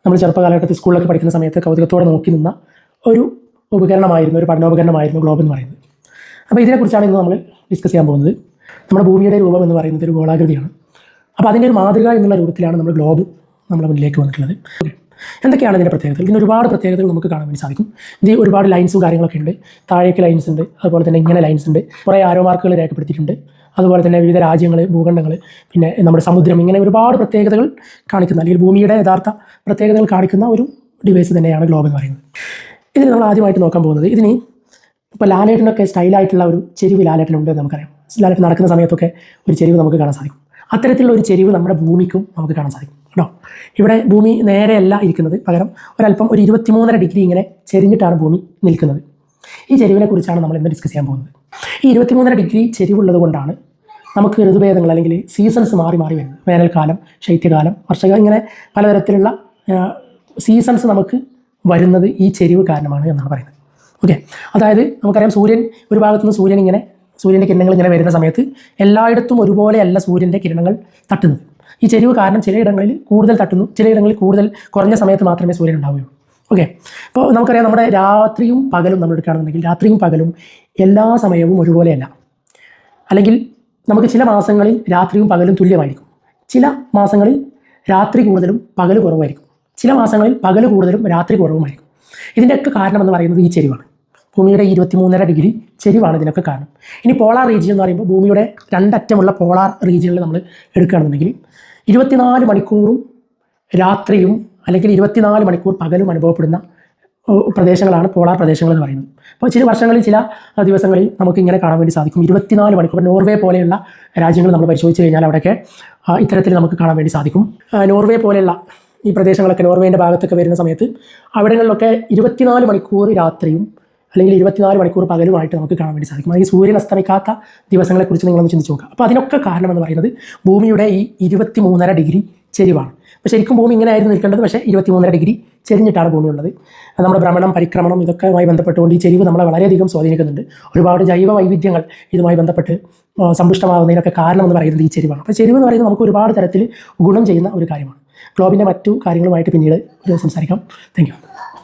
നമ്മൾ ചെറുപ്പകാലഘട്ടത്തിൽ സ്കൂളിലൊക്കെ പഠിക്കുന്ന സമയത്ത് കൗതുകത്തോടെ നോക്കി നിന്ന ഒരു ഉപകരണമായിരുന്നു, ഒരു പഠനോപകരണമായിരുന്നു ഗ്ലോബ് എന്ന് പറയുന്നത്. അപ്പോൾ ഇതിനെക്കുറിച്ചാണ് ഇന്ന് നമ്മൾ ഡിസ്കസ് ചെയ്യാൻ പോകുന്നത്. നമ്മുടെ ഭൂമിയുടെ രൂപം എന്ന് പറയുന്നത് ഒരു ഗോളാകൃതിയാണ്. അപ്പോൾ അതിൻ്റെ ഒരു മാതൃക എന്നുള്ള രൂപത്തിലാണ് നമ്മൾ ഗ്ലോബ് നമ്മുടെ മുന്നിലേക്ക് വന്നിട്ടുള്ളത്. എന്തൊക്കെയാണ് ഇതിൻ്റെ പ്രത്യേകതകൾ? ഇതിന് ഒരുപാട് പ്രത്യേകതകൾ നമുക്ക് കാണാൻ വേണ്ടി സാധിക്കും. ഇത് ഒരുപാട് ലൈൻസും കാര്യങ്ങളൊക്കെ ഉണ്ട്. താഴേക്ക് ലൈൻസ് ഉണ്ട്, അതുപോലെ തന്നെ ഇങ്ങനെ ലൈൻസ് ഉണ്ട്, കുറേ ആരോ മാർക്കുകൾ രേഖപ്പെടുത്തിയിട്ടുണ്ട്. അതുപോലെ തന്നെ വിവിധ രാജ്യങ്ങൾ, ഭൂഖണ്ഡങ്ങൾ, പിന്നെ നമ്മുടെ സമുദ്രം, ഇങ്ങനെ ഒരുപാട് പ്രത്യേകതകൾ കാണിക്കുന്ന, അല്ലെങ്കിൽ ഭൂമിയുടെ യഥാർത്ഥ പ്രത്യേകതകൾ കാണിക്കുന്ന ഒരു ഡിവൈസ് തന്നെയാണ് ഗ്ലോബ് എന്ന് പറയുന്നത്. ഇതിന് നമ്മൾ ആദ്യമായിട്ട് നോക്കാൻ പോകുന്നത്, ഇതിന് ഇപ്പോൾ ലാലേട്ടനൊക്കെ സ്റ്റൈലായിട്ടുള്ള ഒരു ചെരിവ് ലാലേട്ടനുണ്ട് എന്ന് നമുക്കറിയാം. ലാലേട്ടൻ നടക്കുന്ന സമയത്തൊക്കെ ഒരു ചെരിവ് നമുക്ക് കാണാൻ സാധിക്കും. അത്തരത്തിലുള്ള ഒരു ചെരിവ് നമ്മുടെ ഭൂമിക്കും നമുക്ക് കാണാൻ സാധിക്കും കേട്ടോ. ഇവിടെ ഭൂമി നേരെയല്ല ഇരിക്കുന്നത്, പകരം ഒരല്പം ഒരു 23.5 ഡിഗ്രി ഇങ്ങനെ ചെരിഞ്ഞിട്ടാണ് ഭൂമി നിൽക്കുന്നത്. ഈ ചെരിവിനെ കുറിച്ചാണ് നമ്മൾ ഇന്ന് ഡിസ്കസ് ചെയ്യാൻ പോകുന്നത്. ഈ 23.5 ഡിഗ്രി ചെരിവുള്ളത് കൊണ്ടാണ് നമുക്ക് ഋതുഭേദങ്ങൾ അല്ലെങ്കിൽ സീസൺസ് മാറി മാറി വരുന്നത്. വേനൽക്കാലം, ശൈത്യകാലം, വർഷകാലം, ഇങ്ങനെ പലതരത്തിലുള്ള സീസൺസ് നമുക്ക് വരുന്നത് ഈ ചെരിവ് കാരണമാണ് എന്നാണ് പറയുന്നത്. ഓക്കെ, അതായത് നമുക്കറിയാം സൂര്യൻ ഒരു ഭാഗത്തുനിന്ന് സൂര്യൻ്റെ കിരണങ്ങൾ ഇങ്ങനെ വരുന്ന സമയത്ത് എല്ലായിടത്തും ഒരുപോലെയല്ല സൂര്യൻ്റെ കിരണങ്ങൾ തട്ടുന്നത്. ഈ ചെരിവ് കാരണം ചിലയിടങ്ങളിൽ കൂടുതൽ തട്ടുന്നു, ചിലയിടങ്ങളിൽ കൂടുതൽ കുറഞ്ഞ സമയത്ത് മാത്രമേ സൂര്യൻ ഉണ്ടാവുകയുള്ളൂ. ഓക്കെ, അപ്പോൾ നമുക്കറിയാം നമ്മുടെ രാത്രിയും പകലും നമ്മൾ എടുക്കുകയാണെന്നുണ്ടെങ്കിൽ രാത്രിയും പകലും എല്ലാ സമയവും ഒരുപോലെയല്ല. അല്ലെങ്കിൽ നമുക്ക് ചില മാസങ്ങളിൽ രാത്രിയും പകലും തുല്യമായിരിക്കും, ചില മാസങ്ങളിൽ രാത്രി കൂടുതലും പകൽ കുറവായിരിക്കും, ചില മാസങ്ങളിൽ പകൽ കൂടുതലും രാത്രി കുറവുമായിരിക്കും. ഇതിൻ്റെയൊക്കെ കാരണമെന്ന് പറയുന്നത് ഈ ചെരിവാണ്. ഭൂമിയുടെ 23.5 ഡിഗ്രി ചെരിവാണ് ഇതിനൊക്കെ കാരണം. ഇനി പോളാർ റീജിയൻ എന്ന് പറയുമ്പോൾ ഭൂമിയുടെ രണ്ടറ്റമുള്ള പോളാർ റീജിയനിൽ നമ്മൾ എടുക്കുകയാണെന്നുണ്ടെങ്കിൽ 24 മണിക്കൂറും രാത്രിയും അല്ലെങ്കിൽ 24 മണിക്കൂർ പകലും അനുഭവപ്പെടുന്ന പ്രദേശങ്ങളാണ് പോളാർ പ്രദേശങ്ങൾ എന്ന് പറയുന്നത്. അപ്പോൾ ചില വർഷങ്ങളിൽ, ചില ദിവസങ്ങളിൽ നമുക്ക് ഇങ്ങനെ കാണാൻ വേണ്ടി സാധിക്കും 24 മണിക്കൂർ. നോർവേ പോലെയുള്ള രാജ്യങ്ങൾ നമ്മൾ പരിശോധിച്ച് കഴിഞ്ഞാൽ അവിടെയൊക്കെ ഇത്തരത്തിൽ നമുക്ക് കാണാൻ വേണ്ടി സാധിക്കും. നോർവേ പോലെയുള്ള ഈ പ്രദേശങ്ങളൊക്കെ, നോർവേൻ്റെ ഭാഗത്തൊക്കെ വരുന്ന സമയത്ത് അവിടങ്ങളിലൊക്കെ 24 മണിക്കൂർ രാത്രിയും അല്ലെങ്കിൽ 24 മണിക്കൂർ പകലുമായിട്ട് നമുക്ക് കാണാൻ വേണ്ടി സാധിക്കും. ഈ സൂര്യൻ അസ്തമിക്കാത്ത ദിവസങ്ങളെക്കുറിച്ച് നിങ്ങളൊന്ന് ചിന്തിച്ച് നോക്കുക. അപ്പോൾ അതിനൊക്കെ കാരണമെന്ന് പറയുന്നത് ഭൂമിയുടെ ഈ 23.5 ഡിഗ്രി ചെരിവാണ്. അപ്പോൾ ശരിക്കും ഭൂമി ഇങ്ങനെ ആയിരുന്നു നിൽക്കേണ്ടത്, പക്ഷേ 23.5 ഡിഗ്രി ചെരിഞ്ഞിട്ടാണ് ഭൂമി ഉള്ളത്. നമ്മുടെ ഭ്രമണം, പരിക്രമണം, ഇതൊക്കെയുമായി ബന്ധപ്പെട്ടുകൊണ്ട് ഈ ചെരിവ് നമ്മളെ വളരെയധികം സ്വാധീനിക്കുന്നുണ്ട്. ഒരുപാട് ജൈവ വൈവിധ്യങ്ങൾ ഇതുമായി ബന്ധപ്പെട്ട് സമ്പുഷ്ടമാകുന്നതിനൊക്കെ കാരണമെന്ന് പറയുന്നത് ഈ ചെരിവാണ്. അപ്പോൾ ചെരിവ് എന്ന് പറയുന്നത് നമുക്ക് ഒരുപാട് തരത്തിൽ ഗുണം ചെയ്യുന്ന ഒരു കാര്യമാണ്. ഗ്ലോബിൻ്റെ മറ്റു കാര്യങ്ങളുമായിട്ട് പിന്നീട് സംസാരിക്കാം. Thank you.